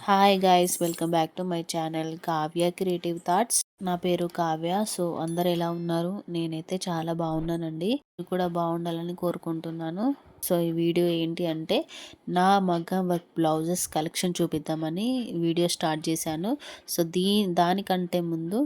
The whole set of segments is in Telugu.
Hi guys, welcome back to my channel Kavya creative thoughts. నా పేరు కావ్య. సో అందరు ఎలా ఉన్నారు? నేనైతే చాలా బాగున్నానండి. మీరు కూడా బాగుండాలని కోరుకుంటున్నాను. సో ఈ వీడియో ఏంటి అంటే నా మగ్గం వర్క్ బ్లౌజెస్ కలెక్షన్ చూపిద్దామని వీడియో స్టార్ట్ చేశాను. సో దానికంటే ముందు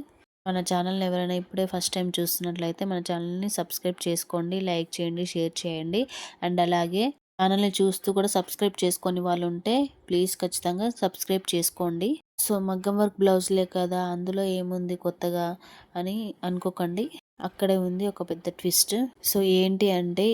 మన ఛానల్ని ఎవరైనా ఇప్పుడే ఫస్ట్ టైం చూస్తున్నట్లయితే మన ఛానల్ని సబ్స్క్రైబ్ చేసుకోండి, లైక్ చేయండి, షేర్ చేయండి. అండ్ అలాగే ఛానల్ని చూస్తూ కూడా సబ్స్క్రైబ్ చేసుకొని వాళ్ళు ఉంటే ప్లీజ్ ఖచ్చితంగా సబ్స్క్రైబ్ చేసుకోండి. సో మగ్గం వర్క్ బ్లౌజ్లే కదా, అందులో ఏముంది కొత్తగా అని అనుకోకండి. అక్కడే ఉంది ఒక పెద్ద ట్విస్ట్. సో ఏంటి అంటే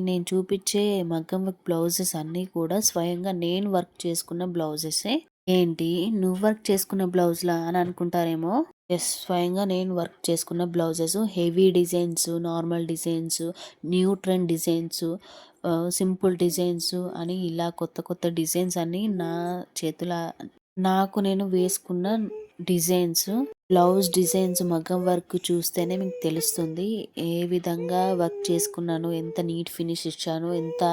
నేను చూపించే మగ్గం వర్క్ బ్లౌజెస్ అన్నీ కూడా స్వయంగా నేను వర్క్ చేసుకున్న బ్లౌజెసే. ఏంటి నువ్వు వర్క్ చేసుకున్న బ్లౌజ్లా అని అనుకుంటారేమో. ఎస్, స్వయంగా నేను వర్క్ చేసుకున్న blouses, heavy designs, normal designs, new trend designs, simple designs అని ఇలా కొత్త కొత్త డిజైన్స్ అన్నీ నా చేతుల నాకు నేను వేసుకున్న డిజైన్స్, బ్లౌజ్ డిజైన్స్ మగ్గం వర్క్ చూస్తేనే మీకు తెలుస్తుంది ఏ విధంగా వర్క్ చేసుకున్నాను, ఎంత నీట్ ఫినిష్ ఇచ్చాను, ఎంత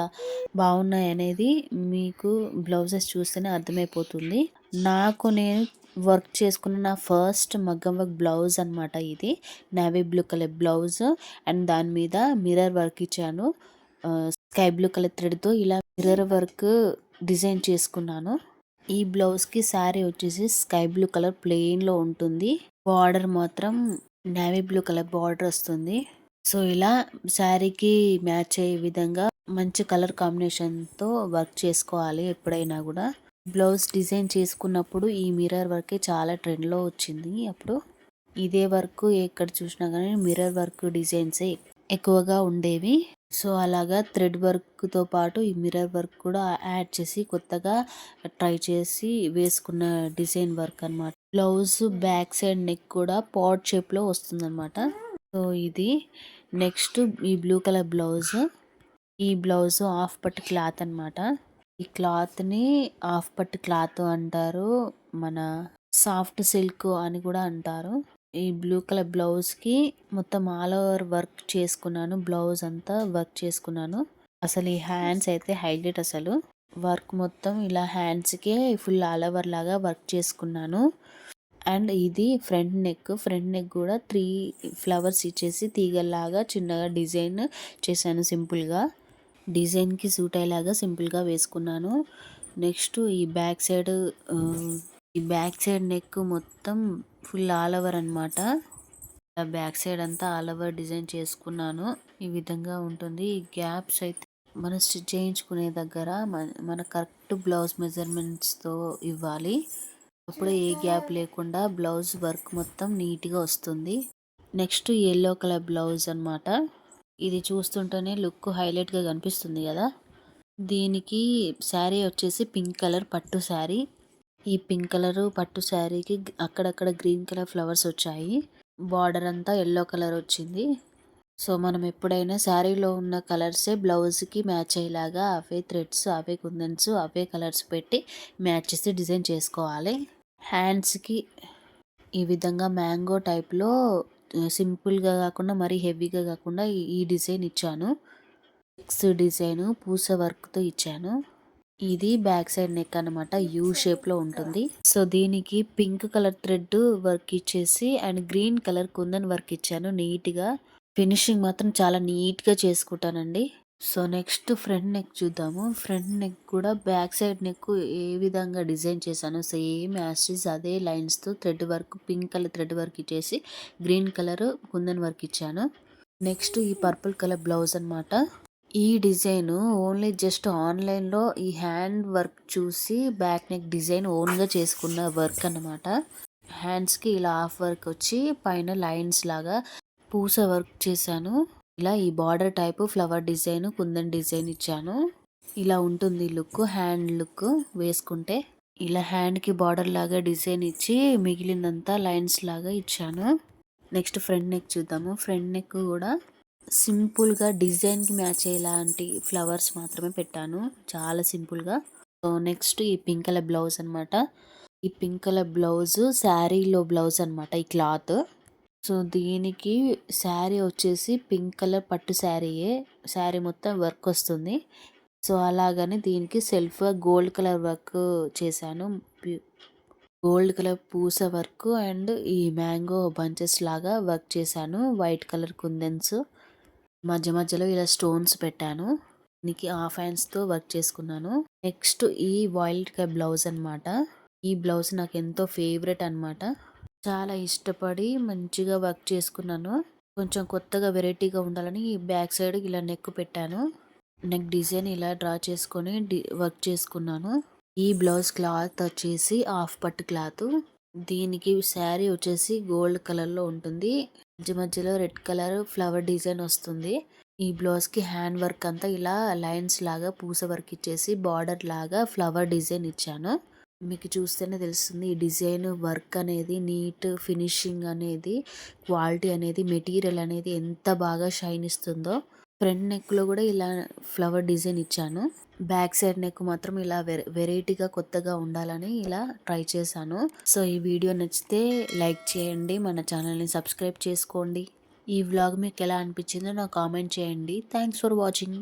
బాగున్నాయి అనేది మీకు బ్లౌజెస్ చూస్తేనే అర్థమైపోతుంది. నాకు నేను వర్క్ చేసుకున్న నా ఫస్ట్ మగ్గం వర్క్ బ్లౌజ్ అనమాట ఇది. Navy blue colour blouse and దాని మీద మిర్రర్ వర్క్ ఇచ్చాను. స్కై బ్లూ కలర్ థ్రెడ్తో ఇలా మిర్రర్ వర్క్ డిజైన్ చేసుకున్నాను. ఈ బ్లౌజ్కి శారీ వచ్చేసి స్కై బ్లూ కలర్ ప్లెయిన్లో ఉంటుంది. బార్డర్ మాత్రం నేవీ బ్లూ కలర్ బార్డర్ వస్తుంది. సో ఇలా శారీకి మ్యాచ్ అయ్యే విధంగా మంచి కలర్ కాంబినేషన్తో వర్క్ చేసుకోవాలి ఎప్పుడైనా కూడా. బ్లౌజ్ డిజైన్ చేసుకున్నప్పుడు ఈ మిర్రర్ వర్కే చాలా ట్రెండ్లో వచ్చింది. అప్పుడు ఇదే వర్క్ ఎక్కడ చూసినా కానీ మిర్రర్ వర్క్ డిజైన్సే ఎక్కువగా ఉండేవి. సో అలాగా థ్రెడ్ వర్క్తో పాటు ఈ మిర్రర్ వర్క్ కూడా యాడ్ చేసి కొత్తగా ట్రై చేసి వేసుకున్న డిజైన్ వర్క్ అనమాట. బ్లౌజ్ బ్యాక్ సైడ్ నెక్ కూడా పాట్ షేప్లో వస్తుందన్నమాట. సో ఇది నెక్స్ట్ ఈ బ్లూ కలర్ బ్లౌజ్. ఈ బ్లౌజ్ హాఫ్ పట్టు క్లాత్ అనమాట. ఈ క్లాత్ని హాఫ్ పట్టు క్లాత్ అంటారు, మన సాఫ్ట్ సిల్క్ అని కూడా అంటారు. ఈ బ్లూ కలర్ బ్లౌజ్కి మొత్తం ఆల్ ఓవర్ వర్క్ చేసుకున్నాను. బ్లౌజ్ అంతా వర్క్ చేసుకున్నాను. అసలు ఈ హ్యాండ్స్ అయితే హైలైట్. అసలు వర్క్ మొత్తం ఇలా హ్యాండ్స్కే ఫుల్ ఆల్ ఓవర్ లాగా వర్క్ చేసుకున్నాను. అండ్ ఇది ఫ్రంట్ నెక్. ఫ్రంట్ నెక్ కూడా 3 ఫ్లవర్స్ ఇచ్చేసి తీగల్లాగా చిన్నగా డిజైన్ చేశాను. సింపుల్గా డిజైన్కి సూట్ అయ్యేలాగా సింపుల్గా వేసుకున్నాను. నెక్స్ట్ ఈ బ్యాక్ సైడ్ నెక్ మొత్తం ఫుల్ ఆల్ ఓవర్ అనమాట. బ్యాక్ సైడ్ అంతా ఆల్ ఓవర్ డిజైన్ చేసుకున్నాను. ఈ విధంగా ఉంటుంది. ఈ గ్యాప్స్ అయితే మనం స్టిచ్ చేయించుకునే దగ్గర మన కరెక్ట్ బ్లౌజ్ మెజర్మెంట్స్తో ఇవ్వాలి. అప్పుడు ఏ గ్యాప్ లేకుండా బ్లౌజ్ వర్క్ మొత్తం నీట్గా వస్తుంది. నెక్స్ట్ ఎల్లో కలర్ బ్లౌజ్ అనమాట. ఇది చూస్తుంటేనే లుక్ హైలైట్గా కనిపిస్తుంది కదా. దీనికి శారీ వచ్చేసి పింక్ కలర్ పట్టు శారీ. ఈ పింక్ కలర్ పట్టు శారీకి అక్కడక్కడ గ్రీన్ కలర్ ఫ్లవర్స్ వచ్చాయి. బార్డర్ అంతా ఎల్లో కలర్ వచ్చింది. సో మనం ఎప్పుడైనా శారీలో ఉన్న కలర్సే బ్లౌజ్కి మ్యాచ్ అయ్యేలాగా అవే థ్రెడ్స్, అవే కుందన్స్, అవే కలర్స్ పెట్టి మ్యాచ్ చేసి డిజైన్ చేసుకోవాలి. హ్యాండ్స్కి ఈ విధంగా మ్యాంగో టైప్లో సింపుల్గా కాకుండా మరీ హెవీగా కాకుండా ఈ డిజైన్ ఇచ్చాను. చెక్స్ డిజైన్ పూస వర్క్తో ఇచ్చాను. ఇది బ్యాక్ సైడ్ నెక్ అనమాట. యూ షేప్లో ఉంటుంది. సో దీనికి పింక్ కలర్ థ్రెడ్ వర్క్ ఇచ్చేసి and green colour kundan work ఇచ్చాను. నీట్గా ఫినిషింగ్ మాత్రం చాలా నీట్గా చేసుకుంటానండి. సో నెక్స్ట్ ఫ్రంట్ నెక్ చూద్దాము. ఫ్రంట్ నెక్ కూడా బ్యాక్ సైడ్ నెక్ ఏ విధంగా డిజైన్ చేశాను సేమ్ యాస్టిస్ అదే లైన్స్తో thread work, pink colour thread work ఇచ్చేసి గ్రీన్ కలర్ కుందన్ వర్క్ ఇచ్చాను. నెక్స్ట్ ఈ పర్పుల్ కలర్ బ్లౌజ్ అనమాట. ఈ డిజైన్ ఓన్లీ జస్ట్ ఆన్లైన్లో ఈ హ్యాండ్ వర్క్ చూసి బ్యాక్ నెక్ డిజైన్ ఓన్గా చేసుకున్న వర్క్ అనమాట. హ్యాండ్స్కి ఇలా హాఫ్ వర్క్ వచ్చి పైన లైన్స్ లాగా పూస వర్క్ చేశాను. ఇలా ఈ border type flower design, kundan design ఇచ్చాను. ఇలా ఉంటుంది లుక్. హ్యాండ్ లుక్ వేసుకుంటే ఇలా హ్యాండ్కి బార్డర్ లాగా డిజైన్ ఇచ్చి మిగిలినంతా లైన్స్ లాగా ఇచ్చాను. నెక్స్ట్ ఫ్రంట్ నెక్ చూద్దాము. ఫ్రంట్ నెక్ కూడా సింపుల్గా డిజైన్కి మ్యాచ్ అయ్యేలాంటి ఫ్లవర్స్ మాత్రమే పెట్టాను, చాలా సింపుల్గా. సో నెక్స్ట్ ఈ పింక్ కలర్ బ్లౌజ్ అనమాట. ఈ పింక్ కలర్ బ్లౌజ్ శారీలో బ్లౌజ్ అనమాట ఈ క్లాత్. సో దీనికి శారీ వచ్చేసి పింక్ కలర్ పట్టు శారీయే. శారీ మొత్తం వర్క్ వస్తుంది. సో అలాగని దీనికి సెల్ఫ్గా గోల్డ్ కలర్ వర్క్ చేశాను. గోల్డ్ కలర్ పూస వర్క్ అండ్ ఈ మ్యాంగో బంచెస్ లాగా వర్క్ చేశాను. వైట్ కలర్ కుందన్స్ మధ్య మధ్యలో ఇలా స్టోన్స్ పెట్టాను. దీనికి హాఫ్ హ్యాండ్స్తో వర్క్ చేసుకున్నాను. నెక్స్ట్ ఈ వైల్డ్ కలర్ బ్లౌజ్ అనమాట. ఈ బ్లౌజ్ నాకు ఎంతో ఫేవరెట్ అనమాట. చాలా ఇష్టపడి మంచిగా వర్క్ చేసుకున్నాను. కొంచెం కొత్తగా వెరైటీగా ఉండాలని ఈ బ్యాక్ సైడ్ ఇలా నెక్ పెట్టాను. నెక్ డిజైన్ ఇలా డ్రా చేసుకొని వర్క్ చేసుకున్నాను. ఈ బ్లౌజ్ క్లాత్ వచ్చేసి హాఫ్ పట్టు క్లాత్. దీనికి శారీ వచ్చేసి గోల్డ్ కలర్లో ఉంటుంది. మధ్య మధ్యలో రెడ్ కలర్ ఫ్లవర్ డిజైన్ వస్తుంది. ఈ బ్లౌజ్కి హ్యాండ్ వర్క్ అంతా ఇలా లైన్స్ లాగా పూస వర్క్ ఇచ్చేసి బార్డర్ లాగా ఫ్లవర్ డిజైన్ ఇచ్చాను. మీకు చూస్తేనే తెలుస్తుంది ఈ డిజైన్ వర్క్ అనేది నీట్ ఫినిషింగ్ అనేది క్వాలిటీ అనేది మెటీరియల్ అనేది ఎంత బాగా షైన్ ఇస్తుందో. ఫ్రంట్ నెక్లో కూడా ఇలా ఫ్లవర్ డిజైన్ ఇచ్చాను. బ్యాక్ సైడ్ నెక్ మాత్రం ఇలా వెరైటీగా కొత్తగా ఉండాలని ఇలా ట్రై చేశాను. సో ఈ వీడియో నచ్చితే లైక్ చేయండి, మన ఛానల్ని సబ్స్క్రైబ్ చేసుకోండి. ఈ వ్లాగ్ మీకు ఎలా అనిపించిందో నాకు కామెంట్ చేయండి. Thanks for watching.